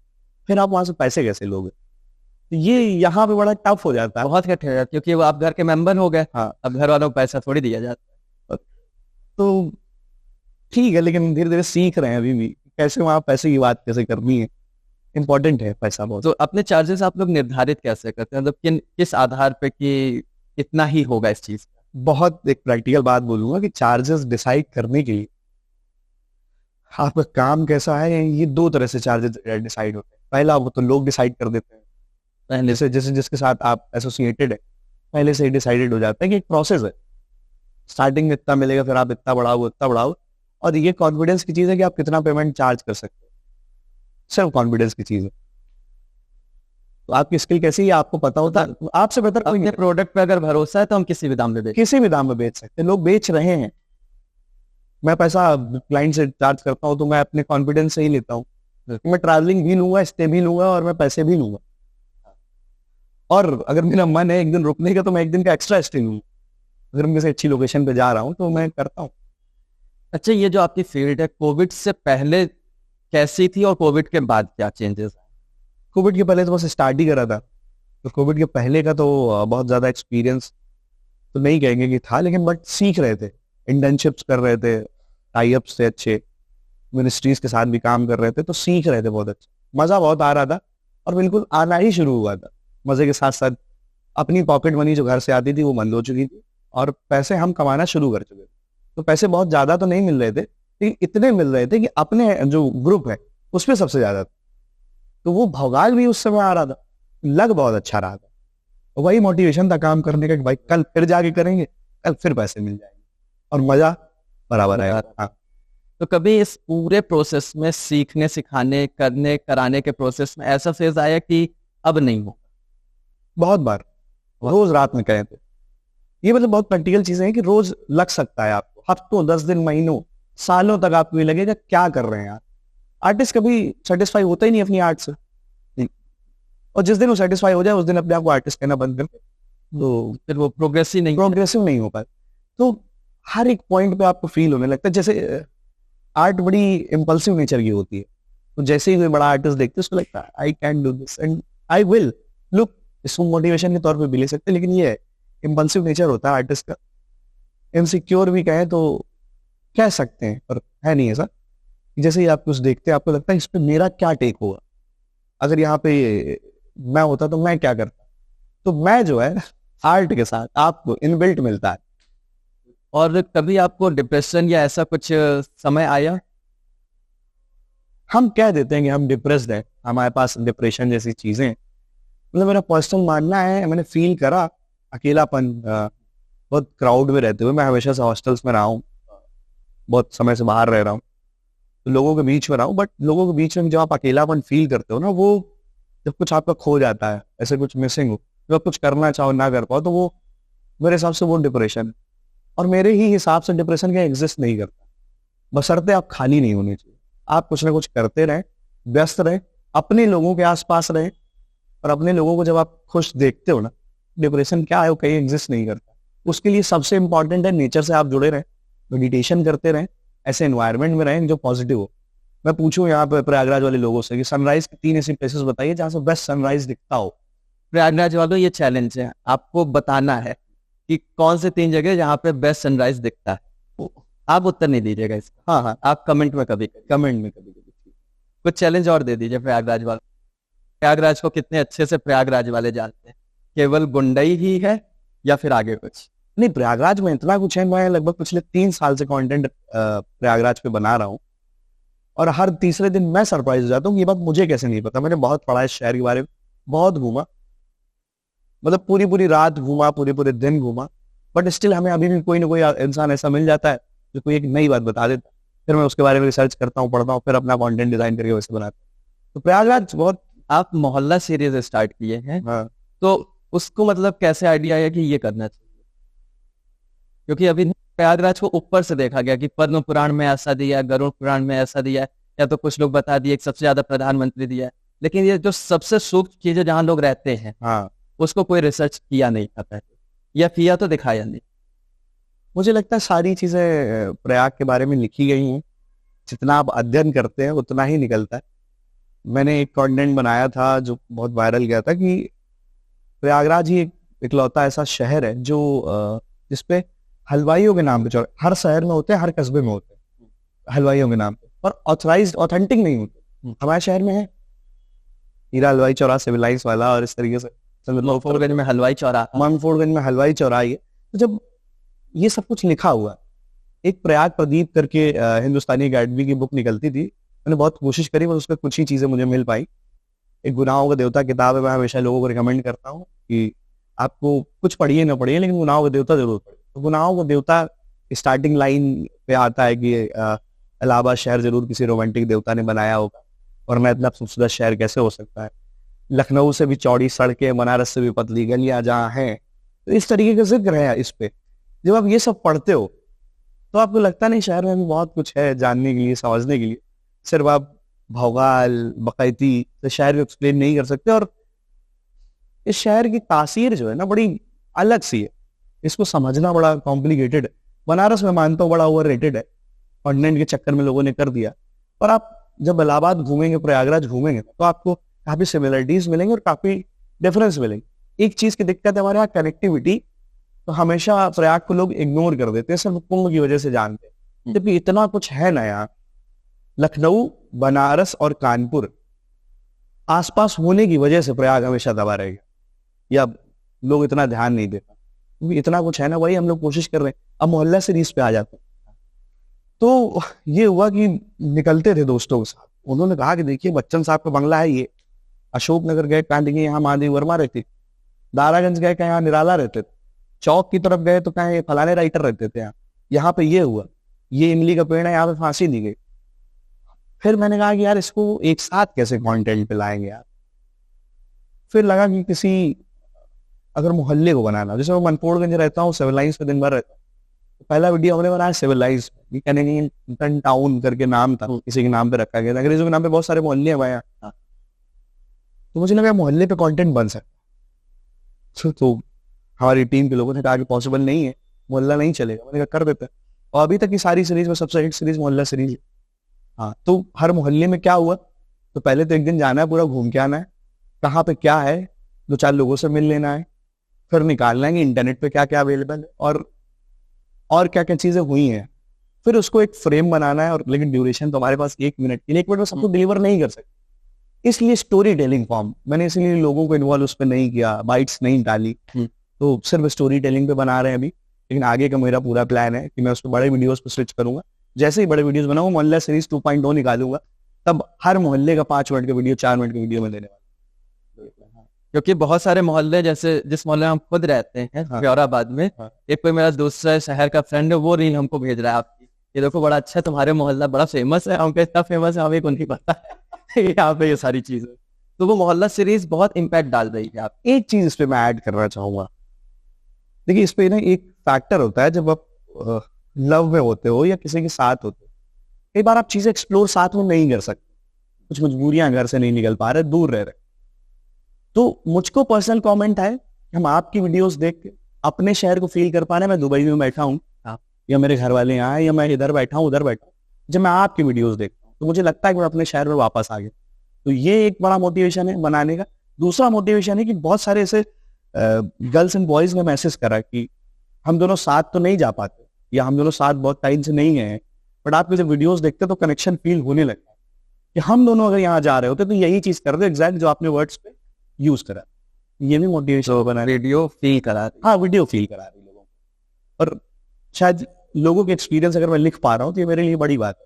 फिर आप वहां से पैसे कैसे लोगे? तो ये यहाँ पे बड़ा टफ हो जाता है, बहुत कठिन है, क्योंकि वो आप घर के मेंबर हो गए। हाँ, अब घर वालों को पैसा थोड़ी दिया जाता है। तो ठीक है, लेकिन धीरे धीरे सीख रहे हैं अभी भी कैसे वहां पैसे की बात कैसे करनी है, इंपॉर्टेंट है पैसा बहुत। तो अपने चार्जेस आप लोग निर्धारित कैसे करते हैं, मतलब किस आधार पे कि इतना ही होगा इस चीज का? बहुत एक प्रैक्टिकल बात बोलूंगा कि चार्जेस डिसाइड करने के लिए आपका काम कैसा है, ये दो तरह से चार्जेस डिसाइड होते हैं। पहला वो तो लोग डिसाइड कर देते हैं, पहले जैसे जैसे जिसके साथ आप एसोसिएटेड है पहले से ही डिसाइडेड हो जाता है कि एक प्रोसेस है, स्टार्टिंग में इतना मिलेगा, फिर आप इतना बढ़ाओ इतना बढ़ाओ, और ये कॉन्फिडेंस की चीज है कि आप कितना पेमेंट चार्ज कर सकते हो, सिर्फ कॉन्फिडेंस की चीज है। तो आपकी स्किल कैसी है आपको पता होता है, तो आपसे बेहतर कोई अपने नहीं, प्रोडक्ट पे अगर भरोसा है तो हम किसी भी दाम में बेच। किसी भी दाम में बेच सकते हैं, लोग बेच रहे हैं। मैं पैसा क्लाइंट से चार्ज करता हूँ तो मैं अपने कॉन्फिडेंस से ही लेता हूँ, मैं ट्रैवलिंग भी लूंगा, स्टे भी लूंगा और मैं पैसे भी लूंगा, और अगर मेरा मन है एक दिन रुकने का तो मैं एक दिन का एक्स्ट्रा स्टे लूंगा, अगर मैं किसी अच्छी लोकेशन पे जा रहा हूँ तो मैं करता हूँ। अच्छा, ये जो आपकी फील्ड है, कोविड से पहले कैसी थी और कोविड के बाद क्या चेंजेस है? कोविड के पहले तो बस स्टार्ट ही करा था, तो कोविड के पहले का तो बहुत ज्यादा एक्सपीरियंस तो नहीं कहेंगे कि था, लेकिन बट सीख रहे थे, इंटर्नशिप्स कर रहे थे, टाई अप्स थे अच्छे, मिनिस्ट्रीज के साथ भी काम कर रहे थे, तो सीख रहे थे बहुत अच्छा, मजा बहुत आ रहा था, और बिल्कुल आना ही शुरू हुआ था। मजे के साथ साथ अपनी पॉकेट मनी जो घर से आती थी वो बंद हो चुकी थी, और पैसे हम कमाना शुरू कर चुके थे। तो पैसे बहुत ज्यादा तो नहीं मिल रहे थे, लेकिन इतने मिल रहे थे कि अपने जो ग्रुप है उसमें सबसे ज्यादा था, तो वो भौगाल भी उस समय आ रहा था, लग बहुत अच्छा रहा था, वही मोटिवेशन था काम करने का कि भाई कल फिर जाके करेंगे, कल फिर पैसे मिल जाएंगे और मजा बराबर आएगा। हाँ, तो कभी इस पूरे प्रोसेस में, सीखने सिखाने करने कराने के प्रोसेस में, ऐसा फेज आया कि अब नहीं हो? बहुत बार, रोज रात में कहे थे, ये मतलब बहुत प्रैक्टिकल चीजें हैं कि रोज लग सकता है आपको, हफ्तों 10 दिन महीनों सालों तक आपको ये लगेगा क्या कर रहे हैं यार। आर्टिस्ट कभी सेटिस्फाई होता ही नहीं अपनी आर्ट से, और जिस दिन वो सेटिस्फाई हो जाए उस दिन अपने आप को आर्टिस्ट कहना बंद करके, तो फिर वो प्रोग्रेसिव नहीं हो पाए। तो हर एक पॉइंट पे आपको फील होने लगता है, जैसे आर्ट बड़ी इम्पल्सिव नेचर की होती है, तो जैसे ही कोई बड़ा आर्टिस्ट देखते हैं उसको लगता है I can do this and I will, look, इसको मोटिवेशन के तौर पे भी ले सकते हैं, लेकिन ये है इम्पल्सिव नेचर होता है आर्टिस्ट का, इनसिक्योर भी कहें तो कह सकते हैं, पर है नहीं ऐसा। जैसे ही आप कुछ देखते हैं आपको लगता है इस पे मेरा क्या टेक होगा, अगर यहाँ पे मैं होता तो मैं क्या करता, तो मैं जो है आर्ट के साथ आपको इनबिल्ट मिलता है। और कभी आपको डिप्रेशन या ऐसा कुछ समय आया? हम कह देते हैं कि हम डिप्रेस्ड है, हमारे पास डिप्रेशन जैसी चीजें, मतलब मेरा पर्सनल मानना है, मैंने फील करा अकेलापन, बहुत क्राउड में रहते हुए, मैं हमेशा से हॉस्टल्स में रहा हूँ, बहुत समय से बाहर रह रहा हूँ, तो लोगों के बीच में रहा हूँ, बट लोगों के बीच में जब आप अकेलापन फील करते हो ना, वो जब कुछ आपका खो जाता है, ऐसे कुछ मिसिंग हो, जब आप कुछ करना चाहो ना कर पाओ, तो वो मेरे हिसाब से वो डिप्रेशन है। और मेरे ही हिसाब से डिप्रेशन क्या एग्जिस्ट नहीं करता, बशर्ते आप खाली नहीं होने चाहिए, आप कुछ ना कुछ करते रहें, व्यस्त रहें, अपने लोगों के आसपास रहें, और अपने लोगों को जब आप खुश देखते हो ना, डिप्रेशन क्या है वो कहीं एग्जिस्ट नहीं करता। उसके लिए सबसे इंपॉर्टेंट है नेचर से आप जुड़े रहें, मेडिटेशन करते रहें, ऐसे एनवायरनमेंट में रहें जो पॉजिटिव हो। मैं पूछूं यहाँ पे प्रयागराज वाले लोगों से कि सनराइज की 3 ऐसी प्लेसेस बताइए जहां से बेस्ट सनराइज दिखता हो। प्रयागराज वालों, ये चैलेंज है, आपको बताना है कि कौन से 3 जगह जहाँ पे बेस्ट सनराइज दिखता है। आप उत्तर नहीं दीजिएगा इसका, हाँ हाँ, आप कमेंट में कभी कमेंट में कभी कभी। कुछ चैलेंज और दे दीजिए प्रयागराज वालों। प्रयागराज को कितने अच्छे से प्रयागराज वाले जानते हैं, केवल गुंडई ही है या फिर आगे कुछ? नहीं, प्रयागराज में इतना कुछ है। मैं लगभग पिछले 3 साल से कंटेंट प्रयागराज पे बना रहा हूँ, और हर तीसरे दिन मैं सरप्राइज हो जाता हूँ। ये बात मुझे कैसे नहीं पता। मैंने बहुत पढ़ा है शहर के बारे में, बहुत घूमा, मतलब पूरी पूरी रात घूमा, पूरे पूरे दिन घूमा, बट स्टिल हमें अभी भी कोई ना कोई इंसान ऐसा मिल जाता है जो कोई एक नई बात बता देता है। फिर मैं उसके बारे में रिसर्च करता हूँ, पढ़ता हूँ, फिर अपना कंटेंट डिजाइन करके वैसे बनाता हूँ। तो प्रयागराज बहुत। आप मोहल्ला सीरीज स्टार्ट किए हैं, हाँ, तो उसको मतलब कैसे आइडिया है कि ये करना चाहिए? क्योंकि अभी प्रयागराज को ऊपर से देखा गया कि पद्म पुराण में ऐसा दिया है, गरुड़ पुराण में ऐसा दिया है, या तो कुछ लोग बता दिए कि सबसे ज्यादा प्रधानमंत्री दिया है, लेकिन ये जो सबसे सूक्ष्म चीजें जहाँ लोग रहते हैं हाँ, उसको कोई रिसर्च किया नहीं था पहले, या किया तो दिखाया नहीं। मुझे लगता है सारी चीजें प्रयाग के बारे में लिखी गई हैं। जितना आप अध्ययन करते हैं उतना ही निकलता है। मैंने एक कंटेंट बनाया था जो बहुत वायरल गया था कि प्रयागराज ही एक इकलौता ऐसा शहर है जो जिसपे हलवाइयों के नाम पे चौराहे, हर शहर में होते हैं, हर कस्बे में होते हैं हलवाइयों के नाम पे, और ऑथराइज्ड ऑथेंटिक नहीं होते। हमारे शहर में है हीरा हलवाई चौराहा, सिविल लाइंस वाला, और इस तरीके से मंगफोरगंज में हलवाई चौराहा, मंगफोरगंज में हलवाई चौराहा है। तो जब ये सब कुछ लिखा हुआ है, एक प्रयाग प्रदीप करके हिंदुस्तानी अकेडमी की बुक निकलती थी, मैंने बहुत कोशिश करी, बस उसमें कुछ ही चीजें मुझे मिल पाई। एक गुनाहों का देवता किताब है, मैं हमेशा लोगों को रिकमेंड करता हूँ कि आपको कुछ पढ़िए ना पढ़िए, लेकिन गुनाहों का देवता जरूर पढ़िए। तो गुनाहों का देवता स्टार्टिंग लाइन पे आता है कि इलाहाबाद शहर जरूर किसी रोमांटिक देवता ने बनाया होगा, वरना इतना खूबसूरत शहर कैसे हो सकता है। लखनऊ से भी चौड़ी सड़कें, बनारस से भी पतली गलियां जहाँ हैं, तो इस तरीके का जिक्र है इस पे। जब आप ये सब पढ़ते हो तो आपको लगता नहीं शहर में भी बहुत कुछ है जानने के लिए, समझने के लिए। सिर्फ आप भौगाल बकैती तो शहर को एक्सप्लेन नहीं कर सकते, और इस शहर की तासीर जो है ना बड़ी अलग सी है, इसको समझना बड़ा कॉम्प्लिकेटेड है। बनारस में मानता हूँ बड़ा ओवररेटेड है, कंटेंट के चक्कर में लोगों ने कर दिया। पर आप जब इलाहाबाद घूमेंगे, प्रयागराज घूमेंगे, तो आपको काफी सिमिलरिटीज मिलेंगे और काफी डिफरेंस मिलेंगे। एक चीज की दिक्कत है हमारे यहाँ, कनेक्टिविटी। तो हमेशा प्रयाग को लोग इग्नोर कर देते हैं, सिर्फ कुंभ की वजह से जानते हैं, जबकि इतना कुछ है ना यहाँ। लखनऊ, बनारस और कानपुर आसपास होने की वजह से प्रयाग हमेशा दबा रहेगा, या लोग इतना ध्यान नहीं देता, क्योंकि इतना कुछ है ना। वही हम लोग कोशिश कर रहे हैं। अब मोहल्ला सीरीज पे आ जाते हैं। तो ये हुआ कि निकलते थे दोस्तों के साथ, उन्होंने कहा कि देखिए बच्चन साहब का बंगला है ये, अशोकनगर गए कहाँ देखिए यहाँ महादेव वर्मा रहते, दारागंज गए कहाँ यहाँ निराला रहते थे, चौक की तरफ गए तो कहीं फलाने राइटर रहते थे, यहाँ पे ये हुआ, ये इमली का पेड़ है, यहाँ पे फांसी दी गई। फिर मैंने कहा कि यार इसको एक साथ कैसे कंटेंट पे लाएंगे यार। फिर लगा कि किसी अगर मोहल्ले को बनाना, जैसे मैं मनफोड़गंज रहता हूँ, सिविल लाइंस पे दिन भर रहता हूँ, तो पहला वीडियो हमने बनाया सिविल लाइंस, कैनेडियन टाउन करके नाम था, किसी के नाम पे रखा गया था, अंग्रेजों के नाम पे बहुत सारे मोहल्ले हैं यहाँ। तो मुझे लगा मोहल्ले पे कंटेंट बन सकता। तो हमारी टीम के लोगों ने कहा कि पॉसिबल नहीं है, मोहल्ला नहीं चलेगा। मैंने कहा कर देते हैं, और अभी तक की सारी सीरीज में सबसे हिट सीरीज मोहल्ला सीरीज है। हाँ, तो हर मोहल्ले में क्या हुआ, तो पहले तो एक दिन जाना है, पूरा घूम के आना है, कहाँ पे क्या है, 2-4 लोगों से मिल लेना है, फिर निकालना है कि इंटरनेट पे क्या क्या अवेलेबल है और क्या क्या चीजें हुई हैं, फिर उसको एक फ्रेम बनाना है। और लेकिन ड्यूरेशन तो हमारे पास 1 मिनट की, 1 मिनट में सबको डिलीवर नहीं कर सकते, इसलिए स्टोरी टेलिंग फॉर्म मैंने इसलिए लोगों को इन्वॉल्व उस पर नहीं किया, बाइट्स नहीं डाली, तो सिर्फ स्टोरी टेलिंग पे बना रहे हैं अभी। लेकिन आगे का मेरा पूरा प्लान है कि मैं उस पर बड़े वीडियोस पे स्विच करूंगा। जैसे ही बड़े वीडियोस बनाऊंगा, मोहल्ला सीरीज 2.0 निकालूंगा, तब हर मोहल्ले का 5 मिनट का वीडियो, 4 मिनट का वीडियो में देने वाला। क्योंकि बहुत सारे मोहल्ले, जैसे जिस मोहल्ले में हम खुद रहते हैं, फ्योराबाद में, एक कोई मेरा दूसरा शहर का फ्रेंड है, वो रील हमको भेज रहा है आपकी, ये देखो बड़ा अच्छा है, तुम्हारे मोहल्ला बड़ा फेमस है। हमको इतना फेमस है हमें को नहीं पता है यहाँ पे ये सारी चीजें। तो वो मोहल्ला सीरीज बहुत इम्पैक्ट डाल रही है। आप एक चीज इस पे मैं ऐड करना चाहूंगा, देखिए इस पे ना एक फैक्टर होता है, जब आप लव में होते हो या किसी के साथ होते हो, कई बार आप चीजें एक्सप्लोर साथ में नहीं कर सकते। कुछ मजबूरियां, घर से नहीं निकल पा रहे, दूर रह रहे, तो मुझको पर्सनल कमेंट है कि हम आपकी वीडियोस देख के अपने शहर को फील कर पा रहे हैं। मैं दुबई में बैठा हूँ या मेरे घर वाले यहाँ हैं या मैं इधर बैठा हूँ उधर बैठा हूँ, जब मैं आपकी वीडियोस देखता हूँ तो मुझे लगता है कि मैं अपने शहर में वापस आ गया। तो ये एक बड़ा मोटिवेशन है बनाने का। दूसरा मोटिवेशन है कि बहुत सारे ऐसे गर्ल्स एंड बॉयज ने मैसेज करा कि हम दोनों साथ तो नहीं जा पाते या हम दोनों साथ बहुत टाइम से नहीं गए हैं, बट आपके जब वीडियोस देखते तो कनेक्शन फील होने लगता है कि हम दोनों अगर यहाँ जा रहे होते तो यही चीज कर दो एग्जैक्ट जो आपने वर्ड्स पे यूज करा। ये भी मोटिवेशन बना, वीडियो फील करा रही। हाँ वीडियो फील करा रही लोगों को। और शायद लोगों के एक्सपीरियंस अगर मैं लिख पा रहा हूँ तो ये मेरे लिए बड़ी बात है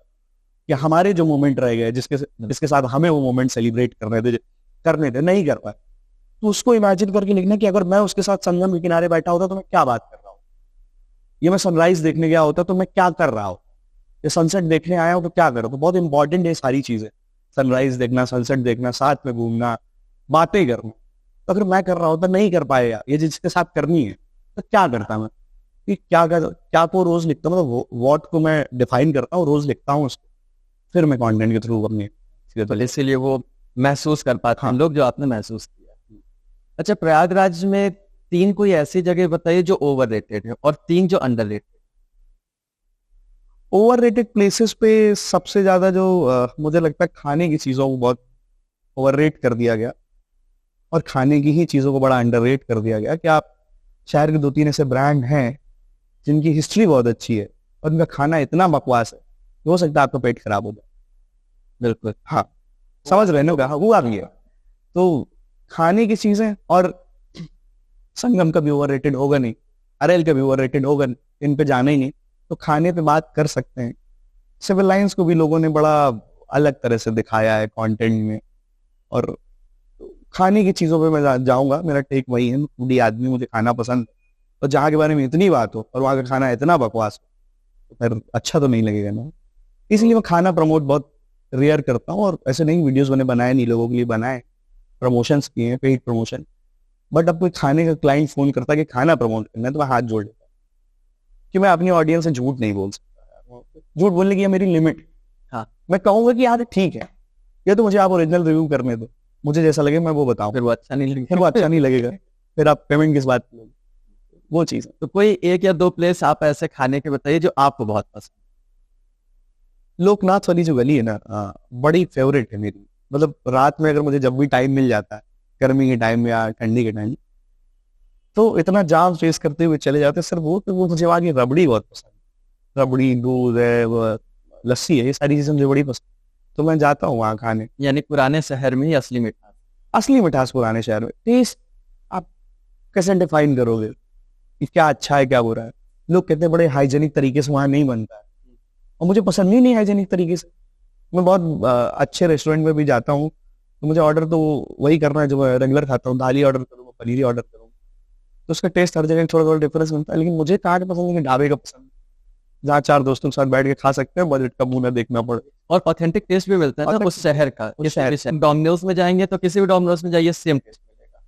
कि हमारे जो मोमेंट रह गए जिसके साथ हमें वो मोमेंट सेलिब्रेट करने थे नहीं कर पाए, तो उसको इमेजिन करके लिखना कि अगर मैं उसके साथ संगम के किनारे बैठा होता तो मैं क्या बात कर रहा हूँ, ये मैं सनराइज देखने गया होता तो मैं क्या कर रहा हूँ, ये सनसेट देखने आया हूँ तो क्या कर रहा हूँ। तो बहुत इंपॉर्टेंट है सारी चीजें, सनराइज देखना, सनसेट देखना, साथ में घूमना, बातें करना। तो अगर मैं कर रहा होता नहीं कर पाएगा ये जिसके साथ करनी है तो क्या करता मैं कि क्या को रोज लिखता हूँ, मतलब वॉट को मैं डिफाइन करता हूँ, रोज लिखता हूँ उसको, फिर मैं कंटेंट के थ्रू अपनी तो इसीलिए वो महसूस कर पाते हैं हाँ। लोग जो आपने महसूस किया। अच्छा, प्रयागराज में 3 कोई ऐसी जगह बताइए जो ओवररेटेड है और 3 जो अंडररेटेड। ओवररेटेड प्लेसेस पे सबसे ज्यादा जो मुझे लगता है खाने की चीजों को बहुत ओवररेट कर दिया गया और खाने की ही चीजों को बड़ा अंडररेट कर दिया गया कि आप शहर के 2-3 ऐसे ब्रांड हैं जिनकी हिस्ट्री बहुत अच्छी है और उनका खाना इतना बकवास है कि हो सकता है आपका पेट खराब हो जाए। बिल्कुल, हाँ समझ रहे हो, कहा हुआ भी है। तो खाने की चीजें, और संगम का भी ओवररेटेड होगा नहीं, अरेल का भी ओवररेटेड होगा नहीं, इन पे जाना ही नहीं। तो खाने पे बात कर सकते हैं। सिविल लाइंस को भी लोगों ने बड़ा अलग तरह से दिखाया है कंटेंट में, और खाने की चीजों पे मैं जाऊंगा, मेरा टेक वही है, फूडी आदमी, मुझे खाना पसंद है। और जहाँ के बारे में इतनी बात हो और वहाँ का खाना इतना बकवास हो तो फिर अच्छा तो नहीं लगेगा ना। इसलिए मैं खाना प्रमोट बहुत रेयर करता हूँ, और ऐसे नहीं वीडियोस मैंने बनाए नहीं, लोगों के लिए बनाए, प्रमोशंस किए हैं, पेड प्रमोशन। बट अब कोई खाने का क्लाइंट फोन करता है कि खाना प्रमोट करना है तो मैं हाथ जोड़ लेता हूँ कि मैं अपनी ऑडियंस से झूठ नहीं बोल सकता। झूठ बोलने की मेरी लिमिट। हाँ, मैं कहूंगा कि यार ठीक है, ये तो मुझे आप ओरिजिनल रिव्यू करने दो, मुझे जैसा लगे मैं वो बताऊं, फिर वो अच्छा नहीं लगेगा। फिर वो अच्छा नहीं लगेगा, फिर आप पेमेंट किस बात की, वो चीज है। तो कोई 1 या 2 प्लेस आप ऐसे खाने के बताइए जो आपको बहुत पसंद। लोकनाथ वाली जो गली है ना, बड़ी फेवरेट है मेरी। मतलब रात में अगर मुझे जब भी टाइम मिल जाता है, गर्मी के टाइम या ठंडी के टाइम, तो इतना जाम फेस करते हुए चले जाते हैं सर वो, तो वो मुझे वहाँ की रबड़ी बहुत पसंद। रबड़ी, दूध है, वो लस्सी है, ये सारी चीजें मुझे बड़ी पसंद, तो मैं जाता हूँ वहाँ खाने। यानी पुराने शहर में ही असली मिठास। असली मिठास पुराने शहर में। टेस्ट आप कैसे डिफाइन करोगे कि क्या अच्छा है क्या बुरा है? लोग कहते हैं बड़े हाइजेनिक तरीके से वहाँ नहीं बनता है, और मुझे पसंद ही नहीं हाइजेनिक तरीके से। मैं बहुत अच्छे रेस्टोरेंट में भी जाता हूँ तो मुझे ऑर्डर तो वही करना है जो मैं रेगुलर खाता हूँ, दाल ही ऑर्डर करूँ, पनीर ही ऑर्डर करूँ, तो उसका टेस्ट हर जगह थोड़ा थोड़ा डिफरेंस मिलता है। लेकिन मुझे कहाँ का पसंद है कि ढाबे का पसंद, जहाँ 4 दोस्तों के साथ बैठ के खा सकते हैं, बजट का मुंह ना देखना पड़े, और ऑथेंटिक टेस्ट भी मिलता है ना उस शहर का। डोमिनोज में जाएंगे तो किसी भी डोमिनोज में जाइए सेम टेस्ट मिलेगा,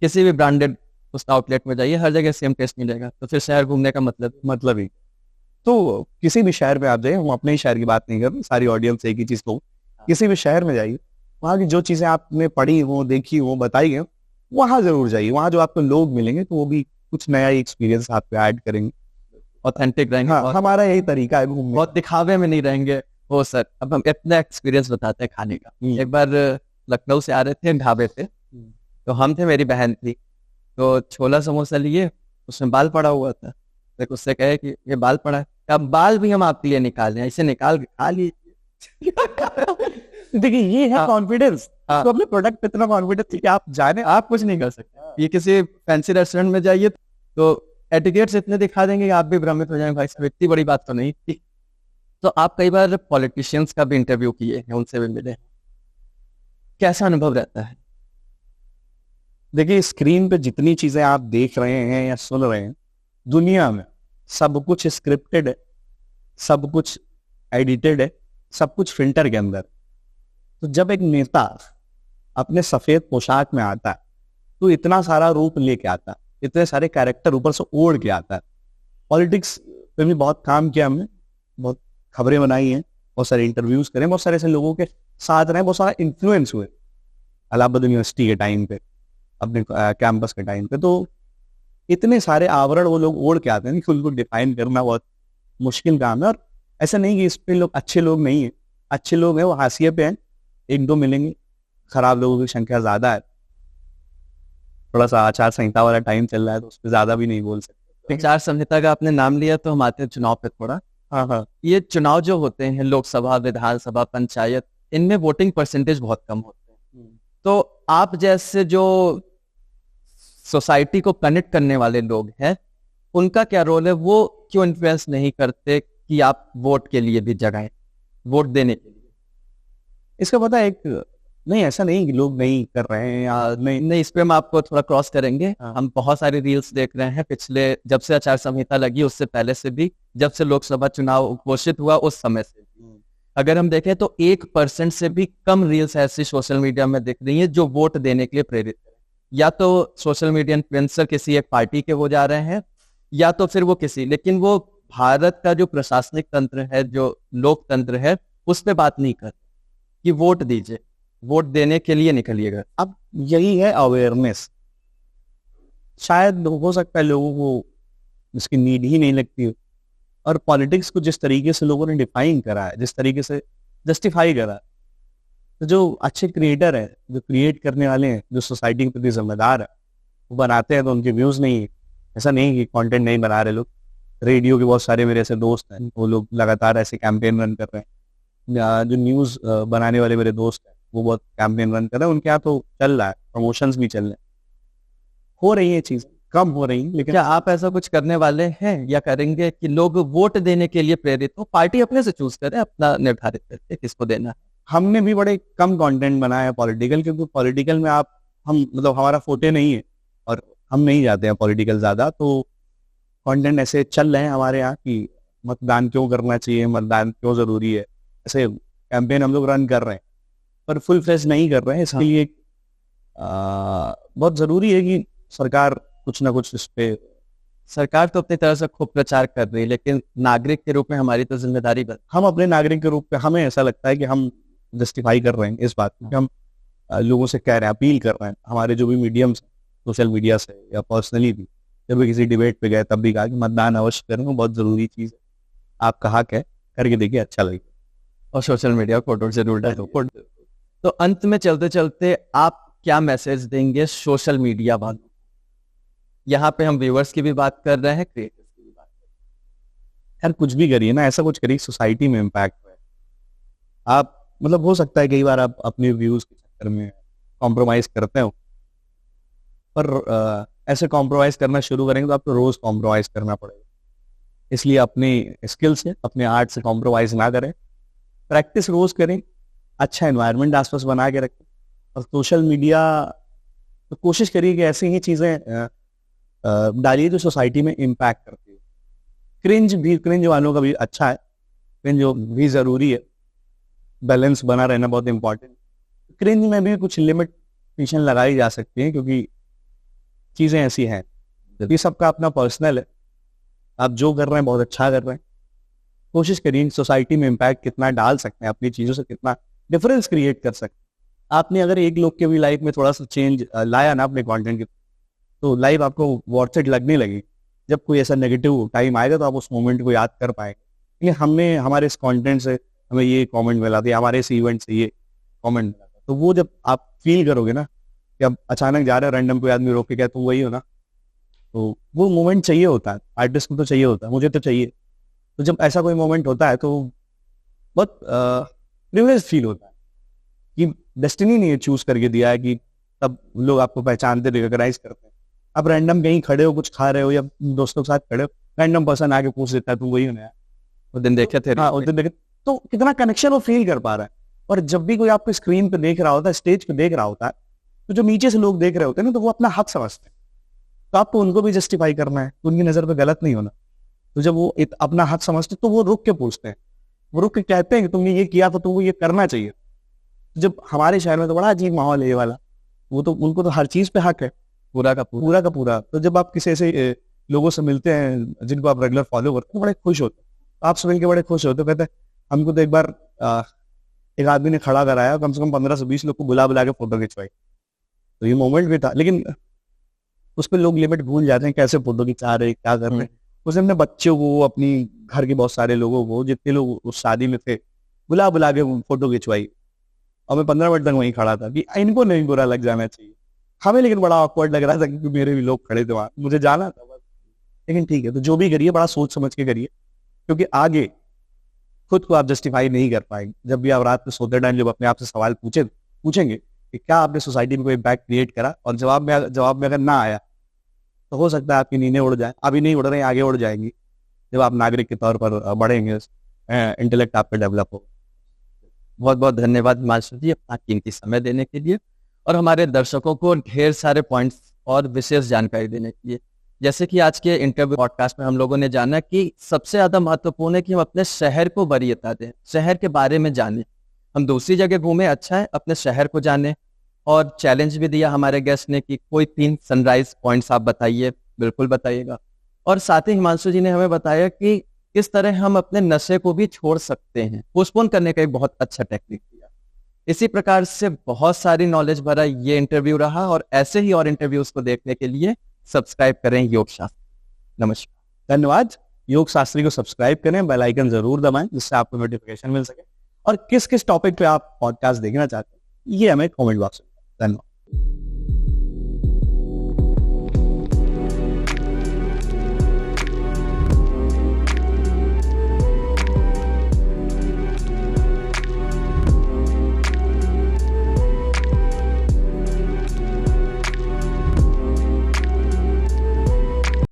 किसी भी ब्रांडेड उस आउटलेट में जाइए हर जगह सेम टेस्ट मिलेगा। तो फिर शहर घूमने का मतलब ही। तो किसी भी शहर में आप जाइए, हम अपने ही शहर की बात नहीं कर रहे, सारी ऑडियंस एक ही चीज को, किसी भी शहर में जाइए, वहाँ की जो चीजें आपने पढ़ी हो, देखी हो, बताई गई, वहां जरूर जाइए। वहां जो आपको लोग मिलेंगे तो वो भी कुछ नया एक्सपीरियंस आप पे ऐड करेंगे, ऑथेंटिक रहेंगे। हाँ, हमारा यही तरीका है घूमने, बहुत दिखावे में नहीं रहेंगे। वो सर, अब हम अपना एक्सपीरियंस बताते हैं खाने का। एक बार लखनऊ से आ रहे थे, ढाबे पे, तो हम थे, मेरी बहन थी, तो छोला समोसा लिए, उसमें बाल पड़ा हुआ था। देखो उससे कहे कि ये बाल पड़ा है, अब बाल भी हम आपके लिए निकाल हैं, इसे निकाल के खा लीजिए। देखिए ये है कॉन्फिडेंस। तो अपने प्रोडक्ट पे इतना कॉन्फिडेंस कि आप जाने, आप कुछ नहीं कर सकते। ये किसी फैंसी रेस्टोरेंट में जाइए तो एटिकेट्स इतने दिखा देंगे कि आप भी भ्रमित हो जाएंगे, भाई साहब इतनी बड़ी बात तो नहीं थी। तो आप कई बार पॉलिटिशियंस का भी इंटरव्यू किए हैं, उनसे भी मिले, कैसा अनुभव रहता है? देखिए स्क्रीन पे जितनी चीजें आप देख रहे हैं या सुन रहे हैं, दुनिया में सब कुछ स्क्रिप्टेड है, सब कुछ एडिटेड है, सब कुछ फिल्टर के अंदर। तो जब एक नेता अपने सफेद पोशाक में आता है तो इतना सारा रूप लेके आता है, इतने सारे कैरेक्टर ऊपर से ओढ़ के आता है। पॉलिटिक्स पे भी बहुत काम किया हमने, बहुत खबरें बनाई हैं, बहुत सारे इंटरव्यूज करे, बहुत सारे ऐसे लोगों के साथ रहे, बहुत सारा इन्फ्लुएंस हुए इलाहाबाद यूनिवर्सिटी के टाइम पे, अपने कैंपस के टाइम पे। तो इतने सारे आवरण वो लोग ओढ़ के आते हैं कि उनको डिफाइन करना बहुत मुश्किल काम है। और ऐसा नहीं कि इस पे लोग अच्छे लोग नहीं है, अच्छे लोग हैं, वो हाशिए पे हैं, एक दो मिलेंगे, खराब लोगों की संख्या ज्यादा है। थोड़ा सा आचार संहिता वाला टाइम चल रहा है तो उस पर ज्यादा भी नहीं बोल सकते। आचार संहिता का आपने नाम लिया तो हम आते हैं चुनाव पे थोड़ा। हाँ हाँ। ये चुनाव जो होते हैं, लोकसभा, विधानसभा, पंचायत, इनमें वोटिंग परसेंटेज बहुत कम होते हैं। तो आप जैसे जो सोसाइटी को कनेक्ट करने वाले लोग हैं, उनका क्या रोल है? वो क्यों इन्फ्लुएंस नहीं करते कि आप वोट के लिए भी जगाएं, वोट देने के लिए? इसका पता है, एक नहीं, ऐसा नहीं कि लोग नहीं कर रहे हैं या नहीं, इस पे हम आपको थोड़ा क्रॉस करेंगे। हाँ। हम बहुत सारी रील्स देख रहे हैं पिछले, जब से आचार संहिता लगी उससे पहले से भी, जब से लोकसभा चुनाव घोषित हुआ उस समय से भी। अगर हम देखें तो 1% से भी कम रील्स ऐसी सोशल मीडिया में दिख रही है जो वोट देने के लिए प्रेरित है। या तो सोशल मीडिया इन्फ्लुएंसर किसी एक पार्टी के हो जा रहे हैं, या तो फिर वो किसी, लेकिन वो भारत का जो प्रशासनिक तंत्र है, जो लोकतंत्र है, उस पर बात नहीं करते कि वोट दीजिए, वोट देने के लिए निकलिएगा। अब यही है अवेयरनेस। शायद हो सकता है लोगों को इसकी नीड ही नहीं लगती हो, और पॉलिटिक्स को जिस तरीके से लोगों ने डिफाइन करा है, जिस तरीके से जस्टिफाई करा है, तो जो अच्छे क्रिएटर है, जो क्रिएट करने वाले हैं, जो सोसाइटी के प्रति जिम्मेदार है, वो बनाते हैं तो उनके व्यूज नहीं है। ऐसा नहीं कि कंटेंट नहीं बना रहे लोग। रेडियो के बहुत सारे मेरे ऐसे दोस्त हैं, वो लोग लगातार ऐसे कैंपेन रन कर रहे हैं। जो न्यूज बनाने वाले मेरे दोस्त हैं, वो बहुत कैंपेन रन कर रहे हैं। उनके यहाँ तो चल रहा है, प्रमोशंस भी चल रहे हैं, हो रही है चीजें, कम हो रही है, लेकिन क्या आप ऐसा कुछ करने वाले हैं या करेंगे कि लोग वोट देने के लिए प्रेरित हो? पार्टी अपने से चूज करे, अपना निर्धारित करके किसको देना है। हमने भी बड़े कम कंटेंट बनाया है पॉलिटिकल, क्योंकि पॉलिटिकल में हम मतलब हमारा फोटे नहीं है और हम नहीं जाते हैं पॉलिटिकल ज्यादा। तो कंटेंट ऐसे चल रहे हैं हमारे यहाँ कि मतदान क्यों करना चाहिए, मतदान क्यों जरूरी है, ऐसे कैंपेन हम लोग रन कर रहे हैं, पर फुल फ्लेज नहीं कर रहे हैं। इसके लिए बहुत जरूरी है कि सरकार कुछ ना कुछ इस पे, सरकार तो अपनी तरह से खूब प्रचार कर रही है, लेकिन नागरिक के रूप में हमारी तो जिम्मेदारी बन, हम अपने नागरिक के रूप में, हमें ऐसा लगता है कि हम जस्टिफाई कर रहे हैं इस बात को, कि हम लोगों से कह रहे हैं, अपील कर रहे हैं। हमारे जो भी मीडियम्स, सोशल मीडिया से या पर्सनली भी, जब भी किसी डिबेट पे गए तब भी कहा कि मतदान अवश्य करें, वो बहुत जरूरी चीज है, आपका हक है, करके देखिए, अच्छा लगेगा। और सोशल मीडिया फोटो जरूर डालो। तो अंत में चलते चलते आप क्या मैसेज देंगे सोशल मीडिया वालों? यहाँ पे हम व्यूअर्स की भी बात कर रहे हैं, क्रिएटर्स की भी बात कर रहे हैं। यार कुछ भी करिए ना, ऐसा कुछ करिए सोसाइटी में इम्पैक्ट है। आप मतलब हो सकता है कई बार आप अपने व्यूज के चक्कर में कॉम्प्रोमाइज करते हो, पर ऐसे कॉम्प्रोमाइज करना शुरू करेंगे तो आपको रोज कॉम्प्रोमाइज करना पड़ेगा। इसलिए अपने स्किल से, अपने आर्ट से कॉम्प्रोमाइज ना करें, प्रैक्टिस रोज करें, अच्छा एनवायरनमेंट आसपास बना के रखें। और सोशल मीडिया तो कोशिश करिए कि ऐसी ही चीजें डालिए जो सोसाइटी में इम्पैक्ट करती है। क्रिंज वालों का भी अच्छा है, क्रिंज भी जरूरी है, बैलेंस बना रहना बहुत इंपॉर्टेंट। क्रिंज में भी कुछ लिमिटेशन लगाई जा सकती है, क्योंकि चीजें ऐसी हैं, ये सबका अपना पर्सनल है। आप जो कर रहे हैं बहुत अच्छा कर रहे हैं। कोशिश करिए सोसाइटी में इम्पैक्ट कितना डाल सकते हैं, अपनी चीजों से कितना डिफरेंस क्रिएट कर सकते हैं। आपने अगर एक लोग के भी लाइफ में थोड़ा सा चेंज लाया ना अपने कंटेंट के, तो लाइफ आपको वर्थ इट लगने लगी। जब कोई ऐसा नेगेटिव टाइम आएगा तो आप उस मोमेंट को याद कर पाएंगे कि हमने हमारे इस कंटेंट से हमें ये कमेंट मिला था, हमारे इस इवेंट से ये कमेंट मिला था। तो वो जब आप फील करोगे ना कि अब अचानक जा रहे हो, रैंडम कोई आदमी रोक के क्या तुम वही हो ना, तो वो मोमेंट चाहिए होता है, आर्टिस्ट को तो चाहिए होता है, मुझे तो चाहिए। तो जब ऐसा कोई मोमेंट होता है तो बहुत प्रिविलेज फील होता है कि डेस्टिनी ने ये चूज करके दिया है कि तब लोग आपको पहचानते, रिकॉग्नाइज करते हैं। अब रैंडम कहीं खड़े हो, कुछ खा रहे हो या दोस्तों के साथ खड़े हो, रैंडम पर्सन आके पूछ देता है तुम वही हो ना, वो दिन देखे थे। हाँ, उस दिन देखे, तो कितना कनेक्शन वो फील कर पा रहा है। और जब भी कोई आपको स्क्रीन पे देख रहा होता है, स्टेज पे देख रहा होता है, तो जो नीचे से लोग देख रहे होते हैं ना, तो वो अपना हक समझते हैं। तो आपको उनको भी जस्टिफाई करना है, तो उनकी नजर पे गलत नहीं होना। तो जब वो अपना हक समझते तो वो रुक के पूछते हैं, वो रुक के कहते हैं कि तुमने ये किया तो तुमको ये करना चाहिए। जब हमारे शहर में तो बड़ा अजीब माहौल है ये वाला, वो तो उनको तो हर चीज पे हक है, पूरा का पूरा। तो जब आप किसी ऐसे लोगों से मिलते हैं जिनको आप रेगुलर फॉलो करते हैं, बड़े खुश होते हैं। आप से मिलकर बड़े खुश होते, कहते हैं हमको तो एक बार एक आदमी ने खड़ा कराया, कम से कम 15 से 20 लोग को बुला बुला के फोटो खिंचवाई। तो ये मोमेंट भी था, लेकिन उस पर लोग लिमिट भूल जाते हैं, कैसे फोटो खिंचा रहे, क्या कर रहे हैं। उसने अपने बच्चों को, अपनी घर के बहुत सारे लोगों को, जितने लोग उस शादी में थे, बुला बुला के फोटो खिंचवाई। और मैं 15 मिनट तक वहीं खड़ा था कि इनको नहीं बुरा लग जाना चाहिए, हमें लेकिन बड़ा ऑकवर्ड लग रहा था क्योंकि मेरे भी लोग खड़े थे वहां, मुझे जाना था बस। लेकिन ठीक है, तो जो भी करिए बड़ा सोच समझ के करिए, क्योंकि आगे खुद को आप जस्टिफाई नहीं कर पाएंगे। जब भी आप रात में सोते टाइम जब अपने आप से सवाल पूछेंगे कि क्या आपने सोसाइटी में कोई इम्पैक्ट क्रिएट करा, और जवाब में अगर ना आया तो हो सकता है आपकी नींदें उड़ जाए। अभी नहीं उड़ रही, आगे उड़ जाएंगी जब आप नागरिक के तौर पर बढ़ेंगे, इंटेलेक्ट आपका डेवलप हो। बहुत बहुत धन्यवाद हिमांशु जी अपना कीमती समय देने के लिए और हमारे दर्शकों को ढेर सारे पॉइंट्स और विशेष जानकारी देने के लिए। जैसे कि आज के इंटरव्यू पॉडकास्ट में हम लोगों ने जाना कि सबसे ज्यादा महत्वपूर्ण है कि हम अपने शहर को वरीयता दें, शहर के बारे में जानें। हम दूसरी जगह घूमें, अच्छा है, अपने शहर को जानें। और चैलेंज भी दिया हमारे गेस्ट ने कि कोई 3 सनराइज पॉइंट्स आप बताइए, बिल्कुल बताइएगा। और साथ ही हिमांशु जी ने हमें बताया कि किस तरह हम अपने नशे को भी छोड़ सकते हैं, पोस्टपोन करने का एक बहुत अच्छा टेक्निक दिया। इसी प्रकार से बहुत सारी नॉलेज भरा ये इंटरव्यू रहा और ऐसे ही और इंटरव्यूज को देखने के लिए सब्सक्राइब करें योग शास्त्री। नमस्कार। धन्यवाद। योग शास्त्री को सब्सक्राइब करें, बेल आइकन जरूर दबाएं जिससे आपको नोटिफिकेशन मिल सके। और किस किस टॉपिक पे आप पॉडकास्ट देखना चाहते हैं ये हमें कमेंट बॉक्स में। धन्यवाद।